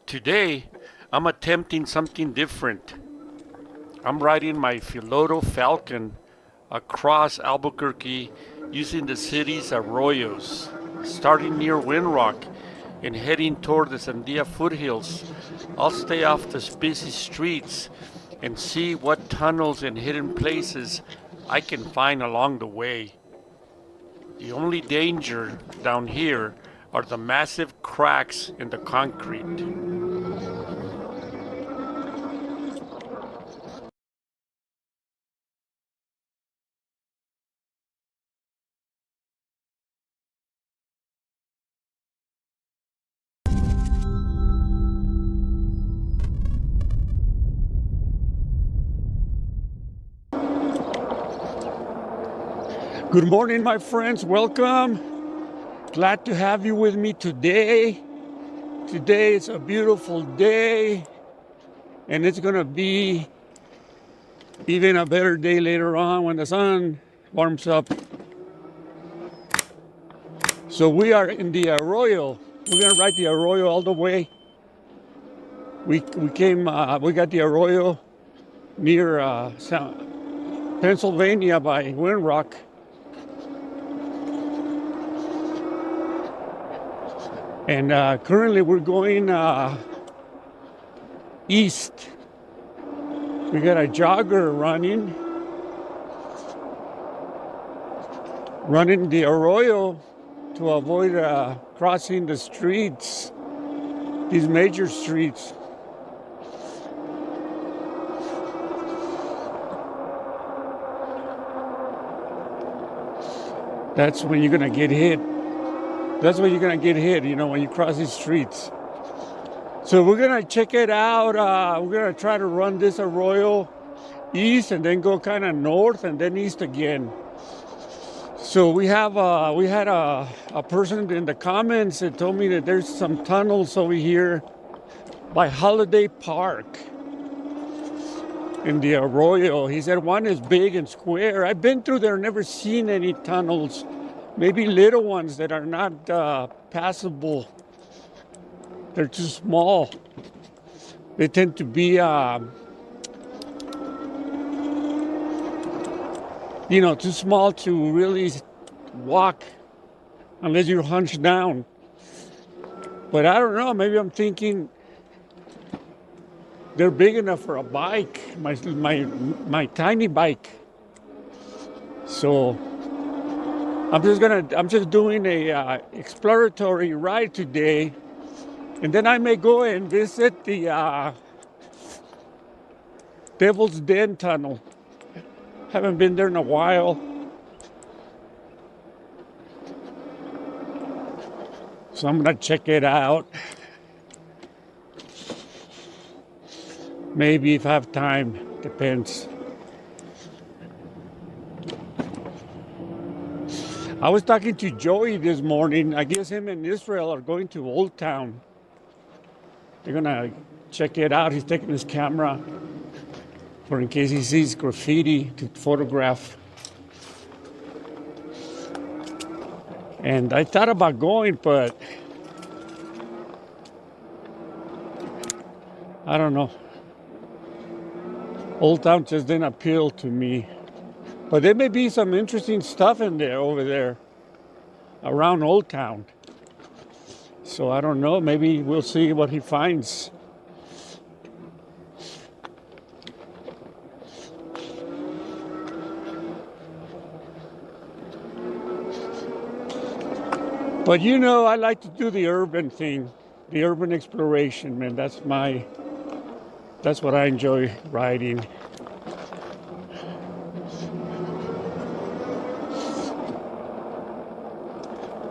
Today, I'm attempting something different. I'm riding my Philodo Falcon across Albuquerque using the city's arroyos, starting near Winrock and heading toward the Sandia foothills. I'll stay off the busy streets and see what tunnels and hidden places I can find along the way. The only danger down here are the massive cracks in the concrete. Good morning, my friends. Welcome. Glad to have you with me today. Today is a beautiful day, and it's going to be even a better day later on when the sun warms up. So we are in the Arroyo. We're going to ride the Arroyo all the way. We got the Arroyo near Pennsylvania by Winrock. And currently we're going east. We got a jogger running the Arroyo to avoid crossing the streets, these major streets. That's when you're gonna get hit. That's when you're gonna get hit, when you cross these streets. So we're gonna check it out. We're gonna try to run this Arroyo east and then go kind of north and then east again. So we had a person in the comments that told me that there's some tunnels over here by Holiday Park in the Arroyo. He said one is big and square. I've been through there, never seen any tunnels. Maybe little ones that are not passable. They're too small. They tend to be, too small to really walk unless you're hunched down. But I don't know. Maybe I'm thinking they're big enough for a bike, my tiny bike. So I'm just doing a exploratory ride today, and then I may go and visit the Devil's Den tunnel. Haven't been there in a while. So I'm gonna check it out. Maybe if I have time, depends. I was talking to Joey this morning. I guess him and Israel are going to Old Town. They're gonna check it out. He's taking his camera for in case he sees graffiti to photograph. And I thought about going, but I don't know. Old Town just didn't appeal to me. But there may be some interesting stuff over there, around Old Town. So I don't know, maybe we'll see what he finds. But I like to do the urban thing, the urban exploration, man. That's what I enjoy riding.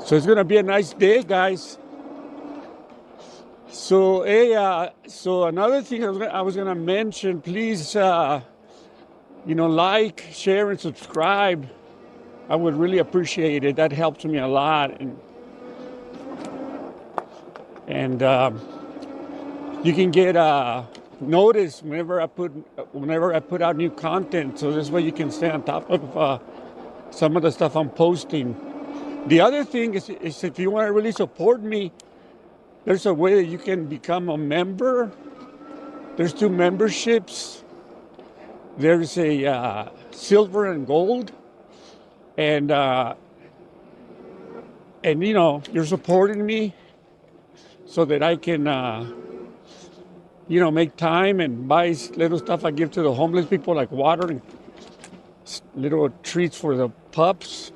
So it's gonna be a nice day, guys. So another thing I was gonna mention, please, like, share, and subscribe. I would really appreciate it. That helps me a lot, and you can get notice whenever I put out new content. So this way you can stay on top of some of the stuff I'm posting. The other thing is if you want to really support me, there's a way that you can become a member. There's 2 memberships. There's a silver and gold, and you know, you're supporting me so that I can you know, make time and buy little stuff I give to the homeless people, like water and little treats for the pups.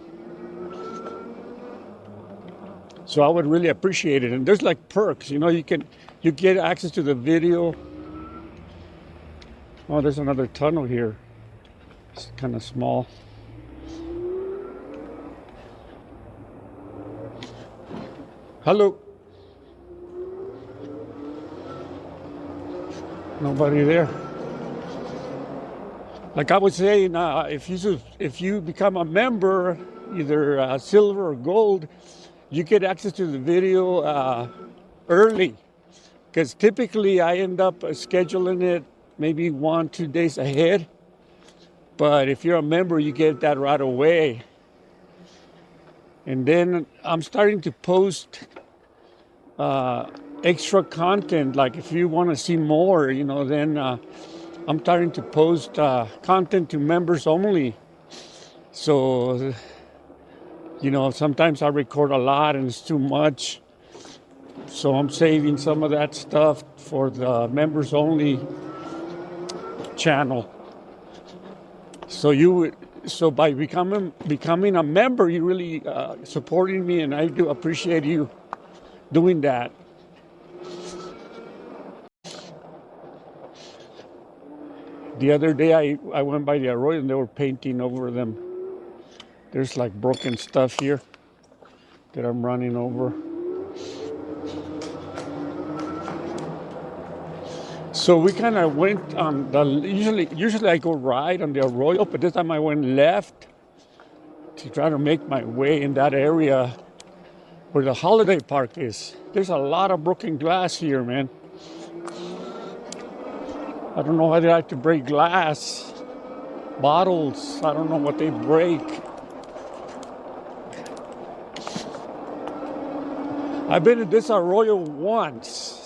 So I would really appreciate it. And there's like perks, you know, you get access to the video. Oh, there's another tunnel here. It's kind of small. Hello. Nobody there. Like I was saying, if you become a member, either silver or gold, you get access to the video early. Because typically I end up scheduling it maybe 1-2 days ahead. But if you're a member, you get that right away. And then I'm starting to post extra content. Like if you want to see more, you know, then I'm starting to post content to members only. So, you know, sometimes I record a lot and it's too much. So I'm saving some of that stuff for the members only channel. So by becoming a member, you're really supporting me, and I do appreciate you doing that. The other day I went by the Arroyo and they were painting over them. There's like broken stuff here that I'm running over. So we kind of went on the, usually I go right on the Arroyo, but this time I went left to try to make my way in that area where the holiday park is. There's a lot of broken glass here, man. I don't know why they like to break glass, bottles. I don't know what they break. I've been in this Arroyo once.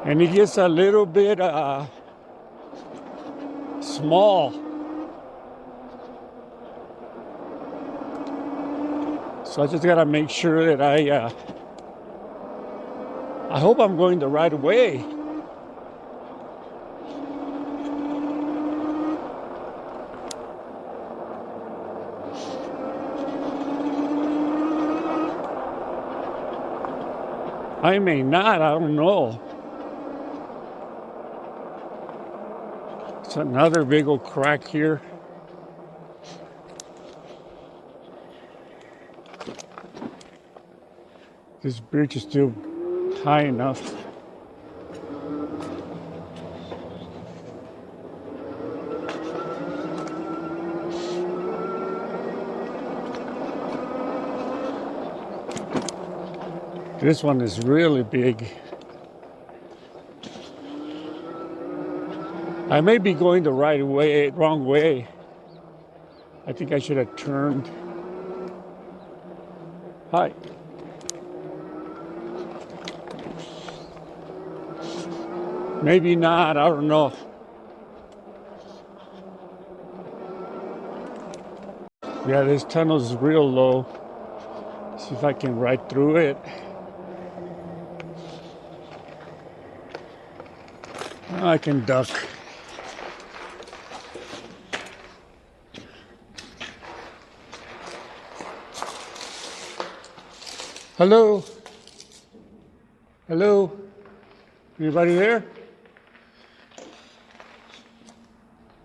And it gets a little bit small. So I just gotta make sure that I hope I'm going the right way. I may not, I don't know. It's another big old crack here. This bridge is still high enough. This one is really big. I may be going the wrong way. I think I should have turned. Hi. Maybe not, I don't know. Yeah, this tunnel is real low. See if I can ride through it. I can duck. Hello? Hello? Anybody there?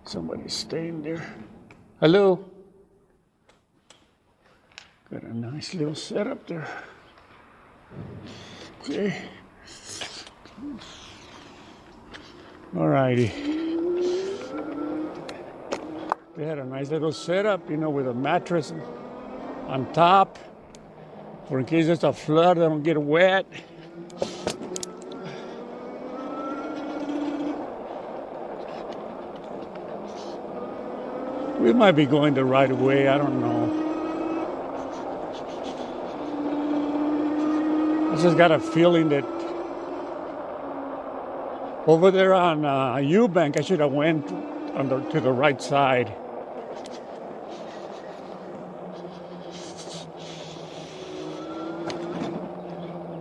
Somebody's staying there. Hello? Got a nice little setup there. Okay. Alrighty. They had a nice little setup, you know, with a mattress on top. For in case there's a flood, I don't get wet. We might be going the right way, I don't know. I just got a feeling that over there on Eubank, I should have went to the right side.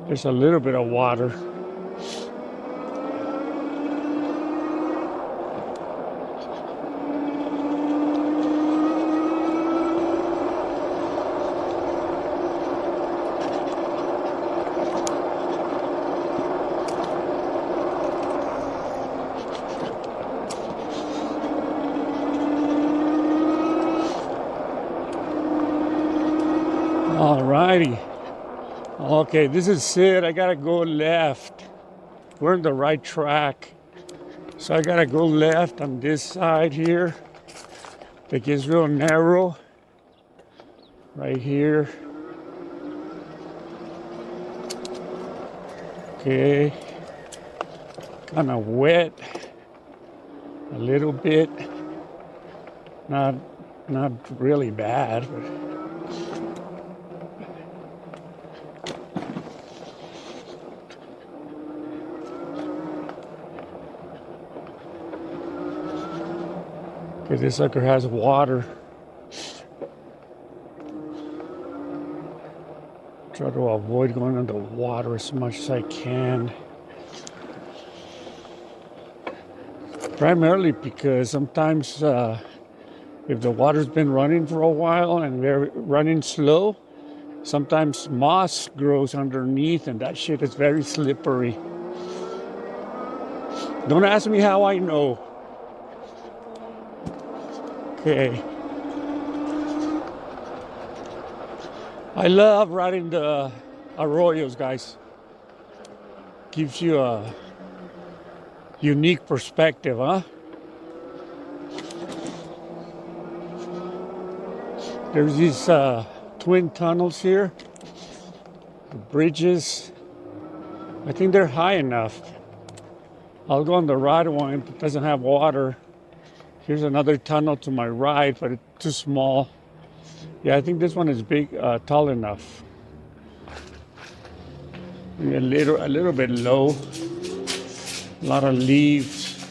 There's a little bit of water. Alrighty. Okay, this is it. I gotta go left. We're on the right track. So I gotta go left on this side here. It gets real narrow. Right here. Okay. Kind of wet. A little bit. Not really bad, but okay, this sucker has water. Try to avoid going into water as much as I can. Primarily because sometimes if the water's been running for a while and they're running slow, sometimes moss grows underneath and that shit is very slippery. Don't ask me how I know. Okay. I love riding the Arroyos, guys. Gives you a unique perspective, huh? There's these twin tunnels here, the bridges. I think they're high enough. I'll go on the right one. It doesn't have water. Here's another tunnel to my right, but it's too small. Yeah, I think this one is big, tall enough. Maybe a little bit low. A lot of leaves.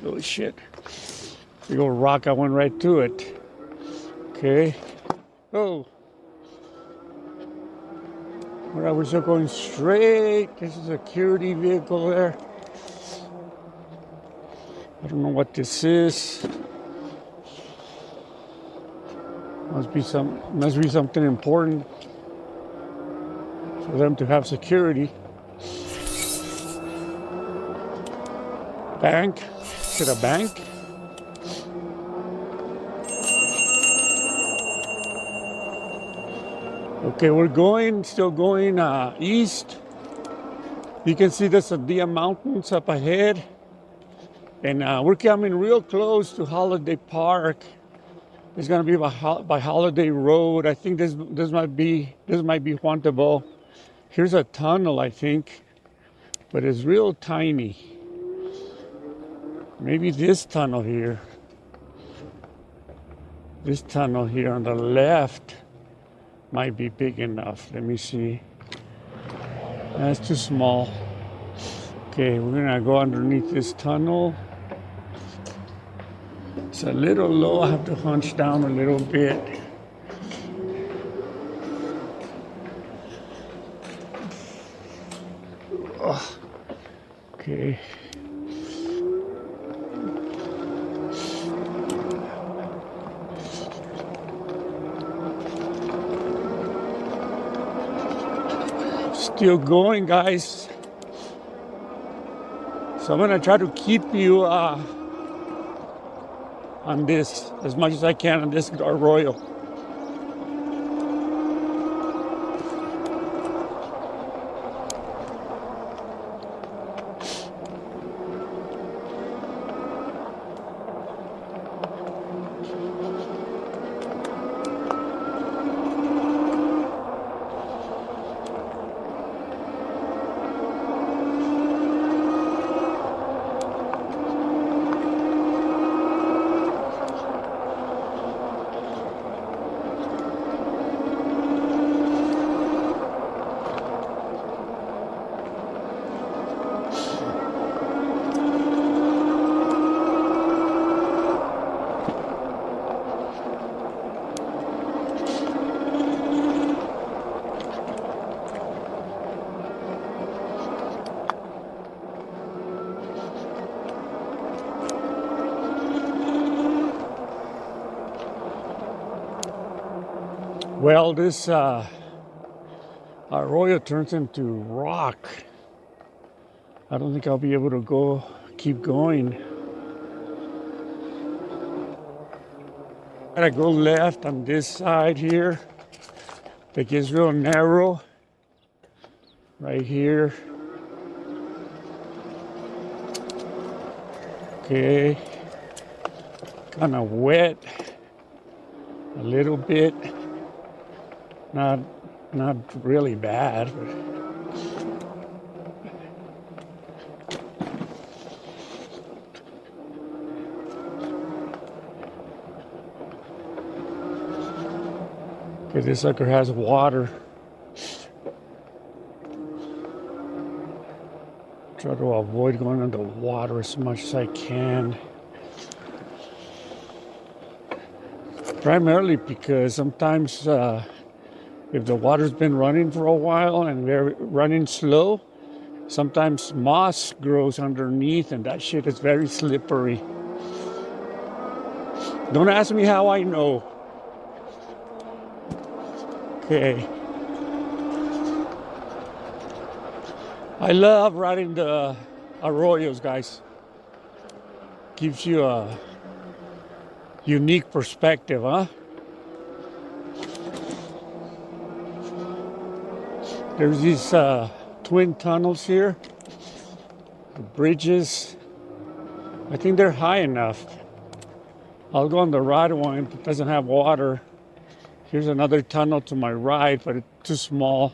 Oh shit. Big old rock, I went right to it. Okay. Oh. All right, we're still going straight. There's a security vehicle there. I don't know what this is. Must be something important for them to have security. Bank? Is it a bank? Okay, we're still going east. You can see the Sandia Mountains up ahead. And we're coming real close to Holiday Park. It's gonna be by Holiday Road. I think this might be Juan Tabo. Here's a tunnel, I think, but it's real tiny. Maybe this tunnel here. This tunnel here on the left might be big enough. Let me see. That's too small. Okay, we're gonna go underneath this tunnel. It's a little low. I have to hunch down a little bit. Oh, okay. Still going, guys. So I'm gonna try to keep you on this as much as I can on this Arroyo. Well, this Arroyo turns into rock. I don't think I'll be able to keep going. Gotta go left on this side here. It gets real narrow. Right here. Okay. Kind of wet. A little bit. Not really bad, but okay, this sucker has water. Try to avoid going into water as much as I can. Primarily because sometimes if the water's been running for a while and we're running slow, sometimes moss grows underneath and that shit is very slippery. Don't ask me how I know. Okay. I love riding the Arroyos, guys. Gives you a unique perspective, huh? There's these twin tunnels here, the bridges. I think they're high enough. I'll go on the right one that doesn't have water. Here's another tunnel to my right, but it's too small.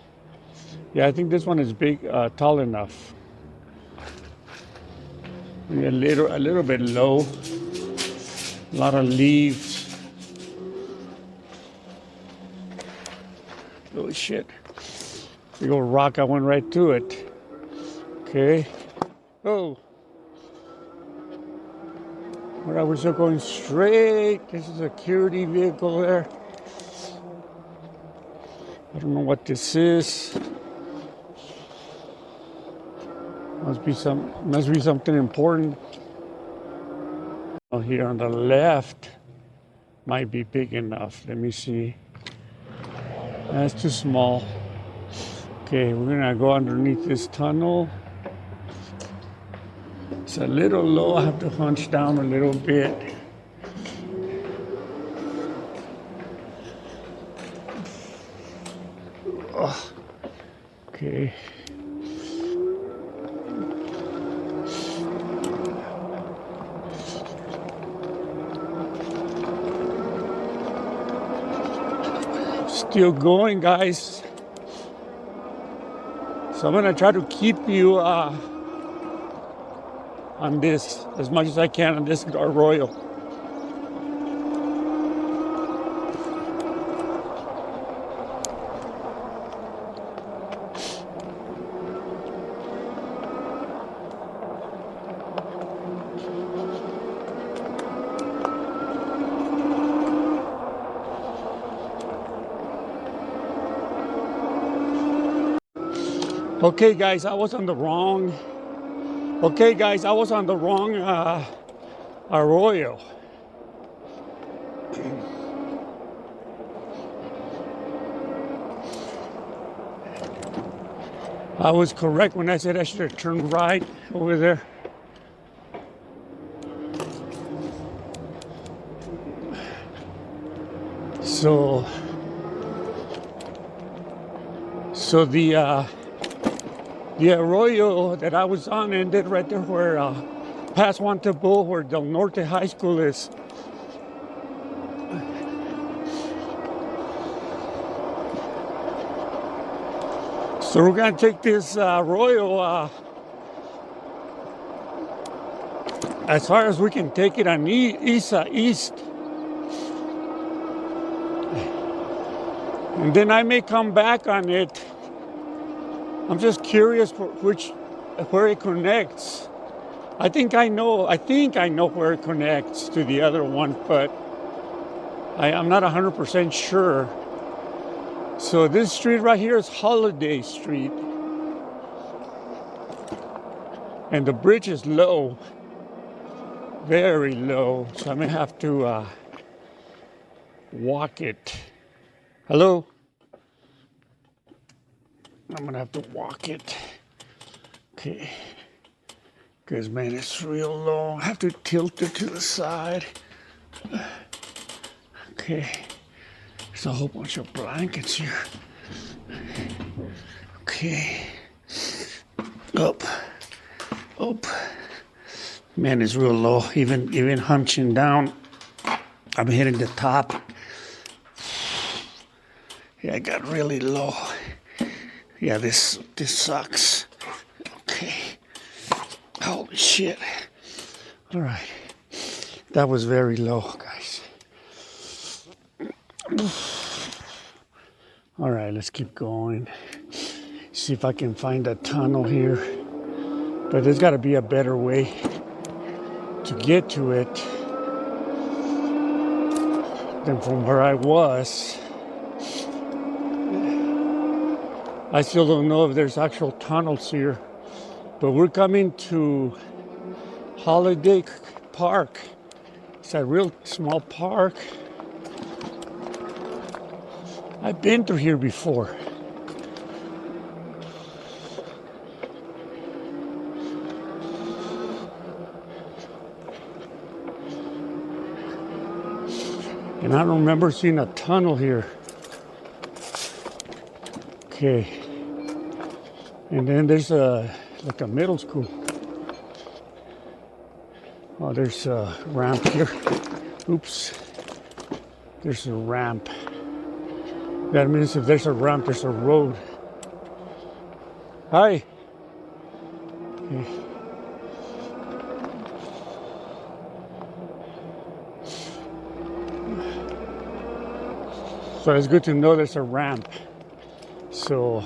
Yeah, I think this one is big, tall enough. Maybe a little bit low. A lot of leaves. Oh shit. Big old rock, I went right to it. Okay. Oh. Alright, we're still going straight. There's a security vehicle there. I don't know what this is. Must be something important. Oh, here on the left might be big enough. Let me see. That's too small. Okay, we're gonna go underneath this tunnel. It's a little low. I have to hunch down a little bit. Oh, okay. Still going, guys. So I'm gonna try to keep you on this as much as I can on this Arroyo. Okay, guys, I was on the wrong. Arroyo. I was correct when I said I should have turned right over there. So the Arroyo that I was on ended right there where past Juan Tabo, where Del Norte High School is. So we're gonna take this Arroyo as far as we can take it on east. And then I may come back on it. I'm just curious where it connects. I think I know where it connects to the other one, but I'm not 100% sure. So this street right here is Holiday Street. And the bridge is low. Very low. So I may have to walk it. Hello? I'm gonna have to walk it. Okay. Because, man, it's real low. I have to tilt it to the side. Okay. There's a whole bunch of blankets here. Okay. Up. Up. Man, it's real low. Even hunching down, I'm hitting the top. Yeah, I got really low. Yeah, this sucks. Okay. Holy shit. All right. That was very low, guys. All right, let's keep going. See if I can find a tunnel here. But there's got to be a better way to get to it than from where I was. I still don't know if there's actual tunnels here. But we're coming to Holiday Park. It's a real small park. I've been through here before. And I don't remember seeing a tunnel here. Okay. And then there's like a middle school. Oh, there's a ramp here. Oops. There's a ramp. That means if there's a ramp, there's a road. Hi. Okay. So it's good to know there's a ramp. So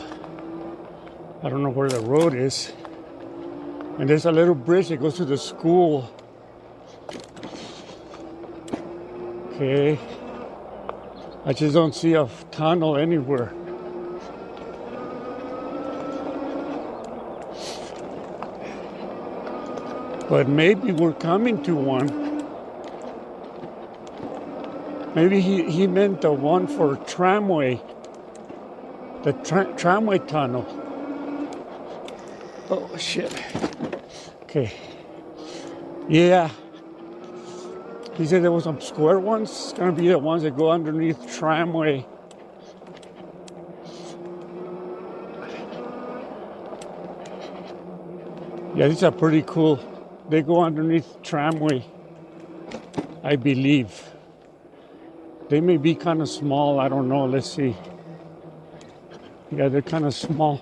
I don't know where the road is. And there's a little bridge that goes to the school. Okay. I just don't see a tunnel anywhere. But maybe we're coming to one. Maybe he meant the one for tramway. The tramway tunnel. Oh, shit. Okay. Yeah. He said there was some square ones. It's going to be the ones that go underneath tramway. Yeah, these are pretty cool. They go underneath tramway, I believe. They may be kind of small. I don't know. Let's see. Yeah, they're kind of small.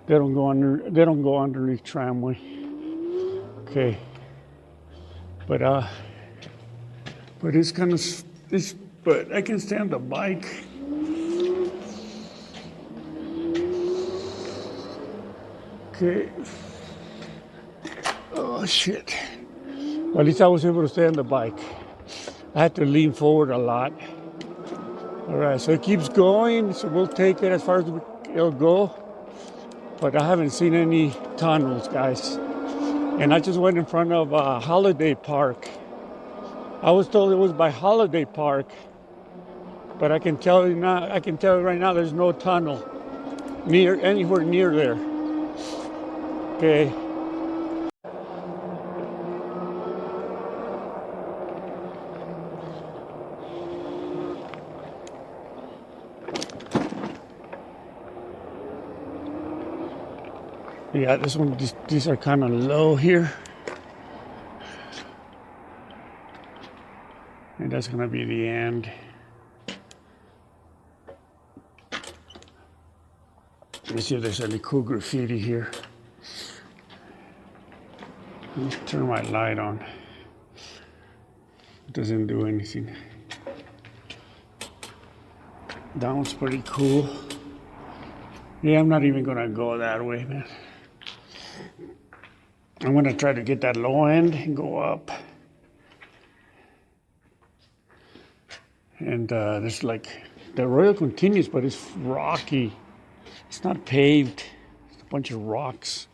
They don't go underneath tramway. Okay. But it's kind of this. But I can stay on the bike. Okay. Oh shit. Well, at least I was able to stay on the bike. I had to lean forward a lot. All right, so it keeps going. So we'll take it as far as it'll go. But I haven't seen any tunnels, guys. And I just went in front of Holiday Park. I was told it was by Holiday Park, but I can tell you now. I can tell you right now, there's no tunnel anywhere near there. Okay. Yeah, these are kind of low here. And that's going to be the end. Let me see if there's any cool graffiti here. Let me turn my light on. It doesn't do anything. That one's pretty cool. Yeah, I'm not even going to go that way, man. I'm going to try to get that low end and go up. And there's like, the Arroyo continues, but it's rocky. It's not paved. It's a bunch of rocks.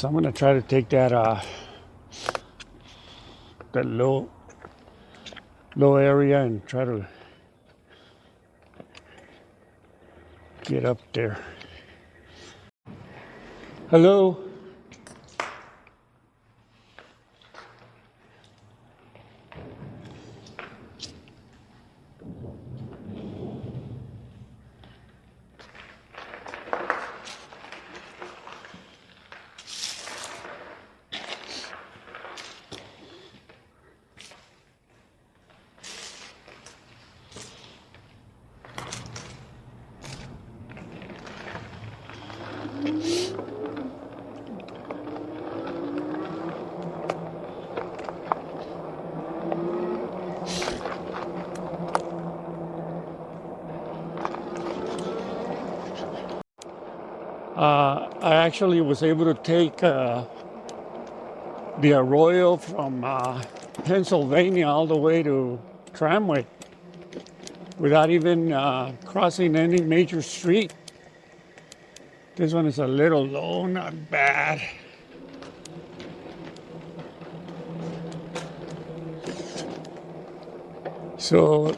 So I'm gonna try to take that that low area and try to get up there. Hello. I actually was able to take the Arroyo from Pennsylvania all the way to Tramway without even crossing any major street. This one is a little low, not bad. So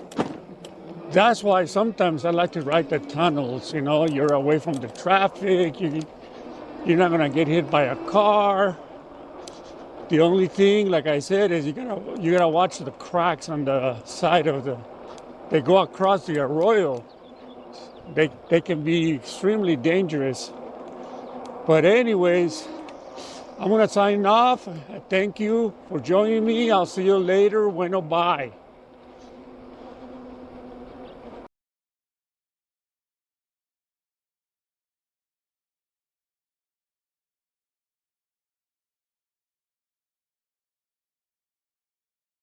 that's why sometimes I like to ride the tunnels. You know, you're away from the traffic. You're not gonna get hit by a car. The only thing, like I said, is you gotta watch the cracks on the side of the. They go across the Arroyo. They can be extremely dangerous. But anyways, I'm gonna sign off. Thank you for joining me. I'll see you later. Bueno, bye.